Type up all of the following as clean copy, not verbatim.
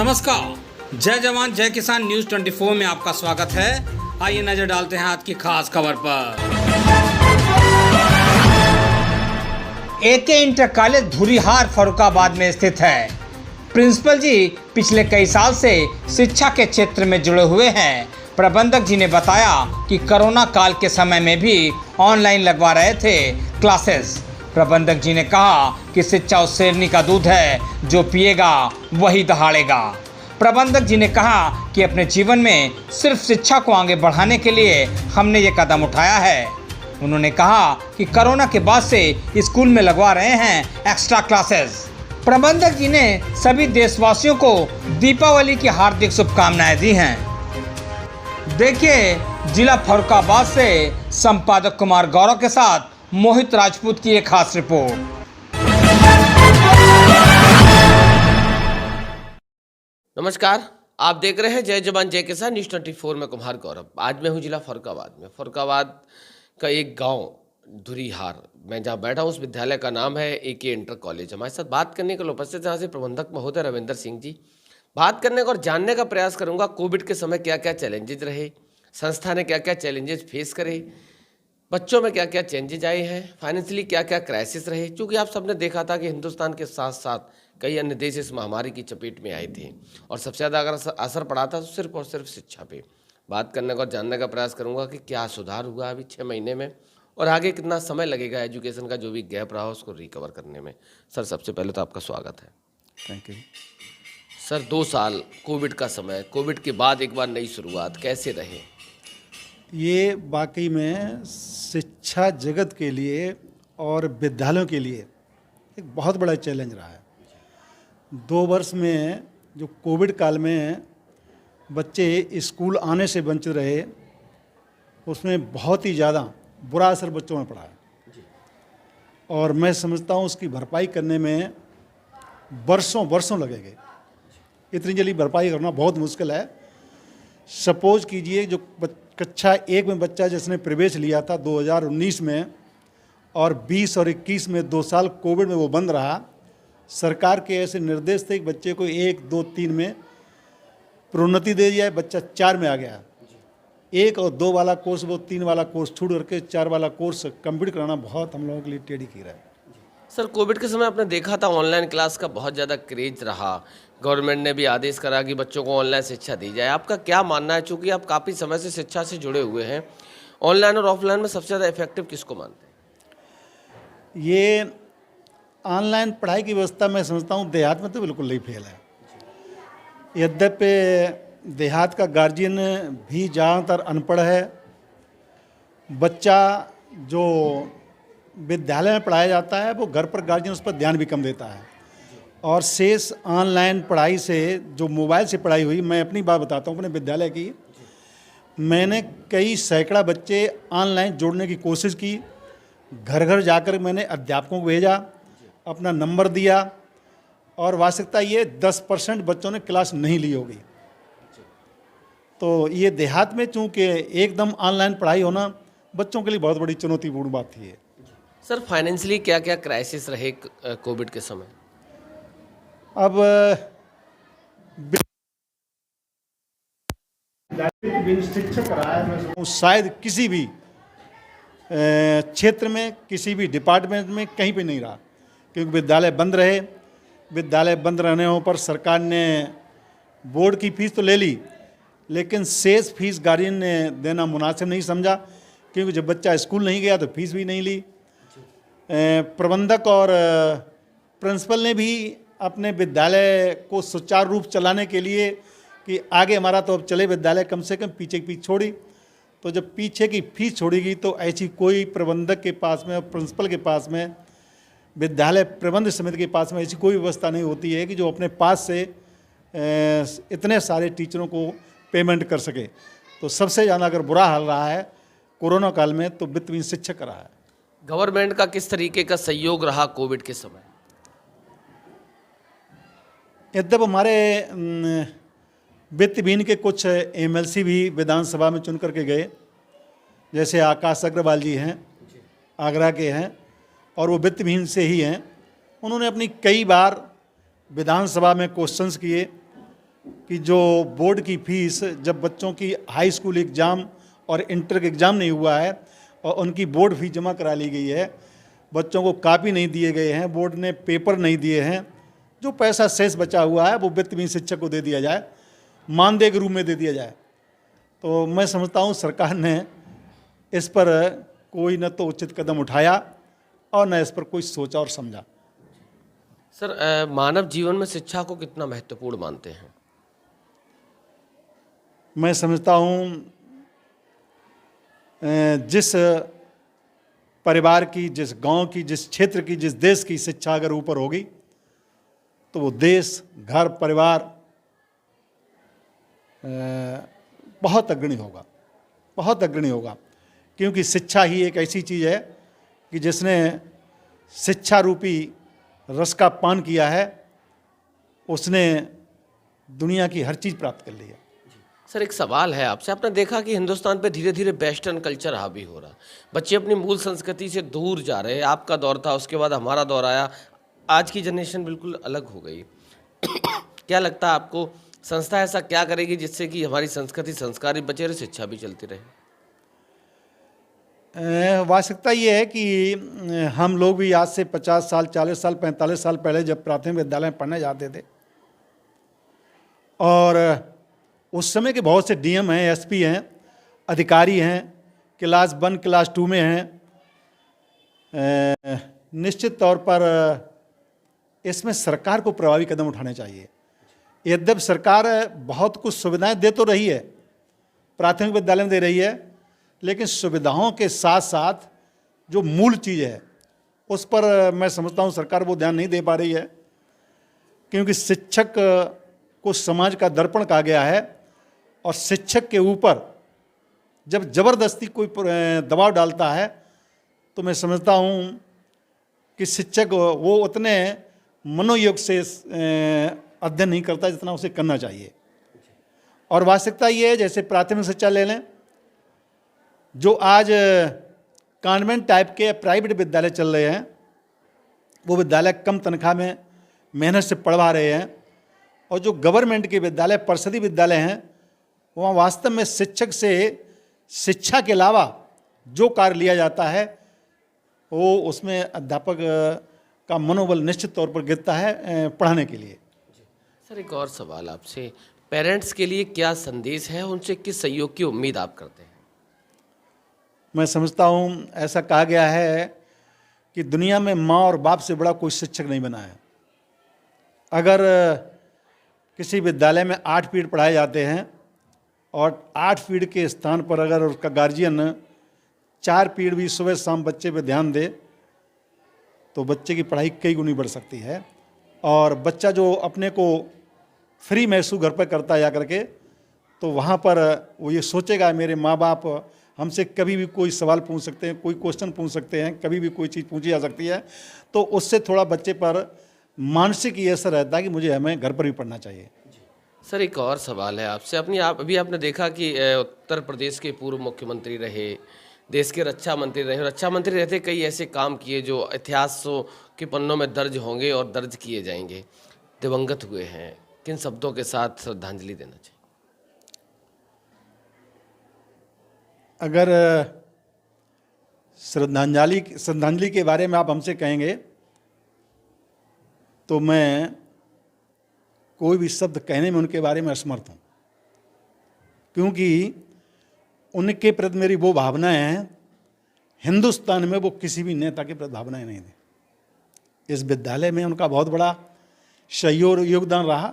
नमस्कार, जय जवान जय किसान न्यूज 24 में आपका स्वागत है। आइए नजर डालते हैं आज की खास खबर पर। एके इंटर कॉलेज धुरीहार फर्रुखाबाद में स्थित है। प्रिंसिपल जी पिछले कई साल से शिक्षा के क्षेत्र में जुड़े हुए हैं। प्रबंधक जी ने बताया कि कोरोना काल के समय में भी ऑनलाइन लगवा रहे थे क्लासेस। प्रबंधक जी ने कहा कि शिक्षा उस शेरनी का दूध है जो पिएगा वही दहाड़ेगा। प्रबंधक जी ने कहा कि अपने जीवन में सिर्फ शिक्षा को आगे बढ़ाने के लिए हमने ये कदम उठाया है। उन्होंने कहा कि कोरोना के बाद से स्कूल में लगवा रहे हैं एक्स्ट्रा क्लासेस। प्रबंधक जी ने सभी देशवासियों को दीपावली की हार्दिक शुभकामनाएं दी हैं। देखिए जिला फर्रुखाबाद से संपादक कुमार गौरव के साथ मोहित राजपूत की एक खास रिपोर्ट। नमस्कार, आप देख रहे हैं जय जवान जय किसान न्यूज 24 में कुमार गौरव। आज मैं हूं जिला फर्रुखाबाद में। फर्रुखाबाद का एक गांव धुरीहार, मैं जहां बैठा हूं उस विद्यालय का नाम है एके इंटर कॉलेज। हमारे साथ बात करने के लिए उपस्थित यहाँ से प्रबंधक महोदय रविंदर सिंह जी। बात करने का और जानने का प्रयास करूंगा कोविड के समय क्या क्या चैलेंजेस रहे, संस्था ने क्या क्या चैलेंजेस फेस करे, बच्चों में क्या क्या चेंजेज आए हैं, फाइनेंशियली क्या क्या क्राइसिस रहे। क्योंकि आप सबने देखा था कि हिंदुस्तान के साथ साथ कई अन्य देश इस महामारी की चपेट में आए थे और सबसे ज़्यादा अगर असर पड़ा था तो सिर्फ और सिर्फ शिक्षा पे। बात करने का और जानने का प्रयास करूंगा कि क्या सुधार हुआ अभी 6 महीने में और आगे कितना समय लगेगा एजुकेशन का जो भी गैप रहा उसको रिकवर करने में। सर, सबसे पहले तो आपका स्वागत है। थैंक यू सर, 2 साल कोविड का समय, कोविड के बाद एक बार नई शुरुआत, कैसे रहे? ये वाकई में शिक्षा जगत के लिए और विद्यालयों के लिए एक बहुत बड़ा चैलेंज रहा है। 2 वर्ष में जो कोविड काल में बच्चे स्कूल आने से वंचित रहे, उसमें बहुत ही ज़्यादा बुरा असर बच्चों में पड़ा है और मैं समझता हूँ उसकी भरपाई करने में वर्षों लगेंगे। इतनी जल्दी भरपाई करना बहुत मुश्किल है। सपोज कीजिए जो कक्षा 1 में बच्चा जिसने प्रवेश लिया था 2019 में और 20 और 21 में 2 साल कोविड में वो बंद रहा, सरकार के ऐसे निर्देश थे कि बच्चे को 1, 2, 3 में प्रोन्नति दे दिया है, बच्चा 4 में आ गया। 1 और 2 वाला कोर्स वो 3 वाला कोर्स छूट करके 4 वाला कोर्स कंप्लीट कराना बहुत हम लोगों के लिए टेढ़ी कीड़ा है। सर, कोविड के समय आपने देखा था ऑनलाइन क्लास का बहुत ज़्यादा क्रेज रहा। गवर्नमेंट ने भी आदेश करा कि बच्चों को ऑनलाइन शिक्षा दी जाए। आपका क्या मानना है, चूँकि आप काफ़ी समय से शिक्षा से जुड़े हुए हैं, ऑनलाइन और ऑफलाइन में सबसे ज़्यादा इफेक्टिव किसको मानते हैं? ये ऑनलाइन पढ़ाई की व्यवस्था मैं समझता हूँ देहात में तो बिल्कुल नहीं फेल है। यद्यपि देहात का गार्जियन भी ज़्यादातर अनपढ़ है। बच्चा जो विद्यालय में पढ़ाया जाता है वो घर पर गार्जियन उस पर ध्यान भी कम देता है और शेष ऑनलाइन पढ़ाई से जो मोबाइल से पढ़ाई हुई, मैं अपनी बात बताता हूँ अपने विद्यालय की। मैंने कई सैकड़ा बच्चे ऑनलाइन जोड़ने की कोशिश की, घर घर जाकर मैंने अध्यापकों को भेजा, अपना नंबर दिया और वास्तविकता ये 10% बच्चों ने क्लास नहीं ली होगी। तो ये देहात में चूँकि एकदम ऑनलाइन पढ़ाई होना बच्चों के लिए बहुत बड़ी चुनौतीपूर्ण बात थी। सर, फाइनेंशियली क्या क्या क्राइसिस रहे कोविड के समय? अब शिक्षक रहा है, शायद किसी भी क्षेत्र में किसी भी डिपार्टमेंट में कहीं पे नहीं रहा, क्योंकि विद्यालय बंद रहे। विद्यालय बंद रहने पर सरकार ने बोर्ड की फीस तो ले ली, लेकिन शेष फीस गार्जियन ने देना मुनासिब नहीं समझा, क्योंकि जब बच्चा स्कूल नहीं गया तो फीस भी नहीं ली। प्रबंधक और प्रिंसिपल ने भी अपने विद्यालय को सुचारू रूप चलाने के लिए कि आगे हमारा तो अब चले विद्यालय, कम से कम पीछे की फीस छोड़ी। तो जब पीछे की फीस छोड़ेगी तो ऐसी कोई प्रबंधक के पास में और प्रिंसिपल के पास में, विद्यालय प्रबंध समिति के पास में ऐसी कोई व्यवस्था नहीं होती है कि जो अपने पास से इतने सारे टीचरों को पेमेंट कर सके। तो सबसे ज़्यादा अगर बुरा हाल रहा है कोरोना काल में तो वित्तहीन शिक्षक रहा है। गवर्नमेंट का किस तरीके का सहयोग रहा कोविड के समय? यद्यप हमारे वित्तहीन के कुछ एमएलसी भी विधानसभा में चुन करके गए, जैसे आकाश अग्रवाल जी हैं, आगरा के हैं और वो वित्तहीन से ही हैं। उन्होंने अपनी कई बार विधानसभा में क्वेश्चंस किए कि जो बोर्ड की फीस, जब बच्चों की हाई स्कूल एग्ज़ाम और इंटर का एग्ज़ाम नहीं हुआ है और उनकी बोर्ड फीस जमा करा ली गई है, बच्चों को कापी नहीं दिए गए हैं, बोर्ड ने पेपर नहीं दिए हैं, जो पैसा शेष बचा हुआ है वो वित्तहीन शिक्षक को दे दिया जाए, मानदेय के रूप में दे दिया जाए। तो मैं समझता हूँ सरकार ने इस पर कोई न तो उचित कदम उठाया और न इस पर कोई सोचा और समझा। सर, मानव जीवन में शिक्षा को कितना महत्वपूर्ण मानते हैं? मैं समझता हूँ जिस परिवार की, जिस गांव की, जिस क्षेत्र की, जिस देश की शिक्षा अगर ऊपर होगी तो वो देश, घर, परिवार बहुत अग्रणी होगा, बहुत अग्रणी होगा। क्योंकि शिक्षा ही एक ऐसी चीज़ है कि जिसने शिक्षा रूपी रस का पान किया है, उसने दुनिया की हर चीज़ प्राप्त कर ली है। सर, एक सवाल है आपसे। आपने देखा कि हिंदुस्तान पे धीरे धीरे वेस्टर्न कल्चर हावी हो रहा, बच्चे अपनी मूल संस्कृति से दूर जा रहे हैं। आपका दौर था, उसके बाद हमारा दौर आया, आज की जनरेशन बिल्कुल अलग हो गई। क्या लगता है आपको, संस्था ऐसा क्या करेगी जिससे कि हमारी संस्कृति, संस्कारी बचे और शिक्षा भी चलती रहे? वास्तविकता ये है कि हम लोग भी आज से 50 साल, 40 साल, 45 साल पहले जब प्राथमिक विद्यालय में पढ़ने जाते थे, और उस समय के बहुत से डीएम हैं, एसपी हैं, अधिकारी हैं, क्लास 1, क्लास 2 में हैं, निश्चित तौर पर इसमें सरकार को प्रभावी कदम उठाने चाहिए। यद्यपि सरकार बहुत कुछ सुविधाएं दे तो रही है, प्राथमिक विद्यालय में दे रही है, लेकिन सुविधाओं के साथ साथ जो मूल चीज़ है उस पर मैं समझता हूँ सरकार वो ध्यान नहीं दे पा रही है। क्योंकि शिक्षक को समाज का दर्पण कहा गया है, और शिक्षक के ऊपर जब ज़बरदस्ती कोई दबाव डालता है तो मैं समझता हूँ कि शिक्षक वो उतने मनोयोग से अध्ययन नहीं करता जितना उसे करना चाहिए। और वास्तविकता ये है, जैसे प्राथमिक शिक्षा ले लें, जो आज कॉन्वेंट टाइप के प्राइवेट विद्यालय चल रहे हैं, वो विद्यालय कम तनख्वाह में मेहनत से पढ़वा रहे हैं, और जो गवर्नमेंट के विद्यालय, परिषदीय विद्यालय हैं, वहाँ वास्तव में शिक्षक से शिक्षा के अलावा जो कार्य लिया जाता है वो उसमें अध्यापक का मनोबल निश्चित तौर पर गिरता है पढ़ाने के लिए। सर, एक और सवाल आपसे, पेरेंट्स के लिए क्या संदेश है, उनसे किस सहयोग की उम्मीद आप करते हैं? मैं समझता हूँ, ऐसा कहा गया है कि दुनिया में माँ और बाप से बड़ा कोई शिक्षक नहीं बना है। अगर किसी विद्यालय में 8 पीरियड पढ़ाए जाते हैं और 8 पीरियड के स्थान पर अगर उसका गार्जियन 4 पीरियड भी सुबह शाम बच्चे पे ध्यान दे तो बच्चे की पढ़ाई कई गुनी बढ़ सकती है। और बच्चा जो अपने को फ्री महसूस घर पर करता है जा करके, तो वहाँ पर वो ये सोचेगा मेरे माँ बाप हमसे कभी भी कोई सवाल पूछ सकते हैं, कोई क्वेश्चन पूछ सकते हैं, कभी भी कोई चीज़ पूछी जा सकती है। तो उससे थोड़ा बच्चे पर मानसिक ये असर रहता है कि मुझे हमें घर पर भी पढ़ना चाहिए। सर, एक और सवाल है आपसे। अभी आपने देखा कि उत्तर प्रदेश के पूर्व मुख्यमंत्री रहे, देश के रक्षा मंत्री रहे, और रक्षा मंत्री रहते कई ऐसे काम किए जो इतिहासों के पन्नों में दर्ज होंगे और दर्ज किए जाएंगे। दिवंगत हुए हैं, किन शब्दों के साथ श्रद्धांजलि देना चाहिए? अगर श्रद्धांजलि के बारे में आप हमसे कहेंगे तो मैं कोई भी शब्द कहने में उनके बारे में असमर्थ हूँ, क्योंकि उनके प्रति मेरी वो भावनाएं हैं, हिंदुस्तान में वो किसी भी नेता के प्रति भावनाएं नहीं थी। इस विद्यालय में उनका बहुत बड़ा सहयोग योगदान रहा।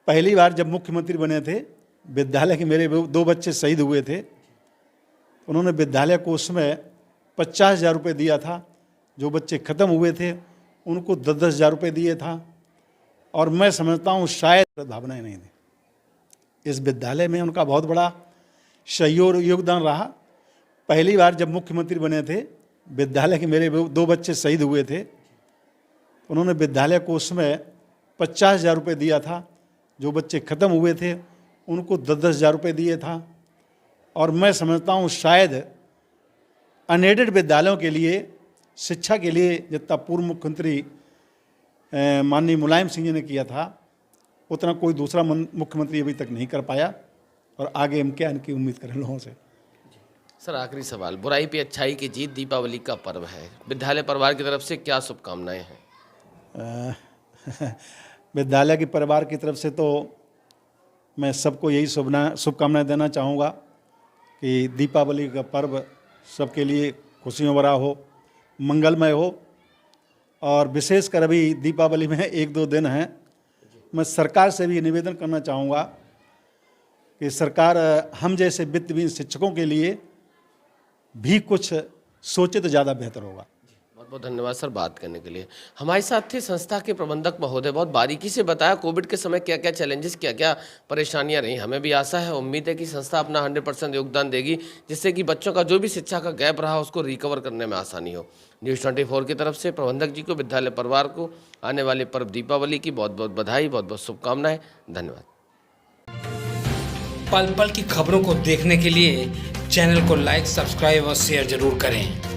पहली बार जब मुख्यमंत्री बने थे, विद्यालय के मेरे 2 बच्चे शहीद हुए थे, उन्होंने विद्यालय को उसमें 50,000 रुपये दिया था। जो बच्चे ख़त्म हुए थे उनको 10,000 रुपये दिए था। और मैं समझता हूँ शायद भावनाएं नहीं थी। इस विद्यालय में उनका बहुत बड़ा सहयोग योगदान रहा। पहली बार जब मुख्यमंत्री बने थे, विद्यालय के मेरे 2 बच्चे शहीद हुए थे, उन्होंने विद्यालय को उसमें 50,000 रुपये दिया था। जो बच्चे ख़त्म हुए थे उनको 10,000 रुपये दिए था। और मैं समझता हूँ शायद अनएडेड विद्यालयों के लिए, शिक्षा के लिए जितना पूर्व मुख्यमंत्री माननीय मुलायम सिंह जी ने किया था, उतना कोई दूसरा मुख्यमंत्री अभी तक नहीं कर पाया, और आगे हम क्या इनकी उम्मीद करें लोगों से। सर आखिरी सवाल, बुराई पे अच्छाई की जीत, दीपावली का पर्व है, विद्यालय परिवार की तरफ से क्या शुभकामनाएं हैं? विद्यालय के परिवार की तरफ से तो मैं सबको यही शुभकामनाएं देना चाहूँगा कि दीपावली का पर्व सबके लिए खुशियों भरा हो, मंगलमय हो। और विशेषकर अभी दीपावली में 1-2 दिन हैं, मैं सरकार से भी निवेदन करना चाहूँगा कि सरकार हम जैसे वित्तहीन शिक्षकों के लिए भी कुछ सोचे तो ज़्यादा बेहतर होगा। बहुत बहुत धन्यवाद सर बात करने के लिए। हमारे साथ थे संस्था के प्रबंधक महोदय, बहुत बारीकी से बताया कोविड के समय क्या क्या चैलेंजेस, क्या क्या परेशानियां रही। हमें भी आशा है, उम्मीद है कि संस्था अपना 100% योगदान देगी, जिससे कि बच्चों का जो भी शिक्षा का गैप रहा उसको रिकवर करने में आसानी हो। न्यूज़ 24 की तरफ से प्रबंधक जी को, विद्यालय परिवार को आने वाले पर्व दीपावली की बहुत बहुत बधाई, बहुत बहुत शुभकामनाएं। धन्यवाद। पल पल की खबरों को देखने के लिए चैनल को लाइक, सब्सक्राइब और शेयर जरूर करें।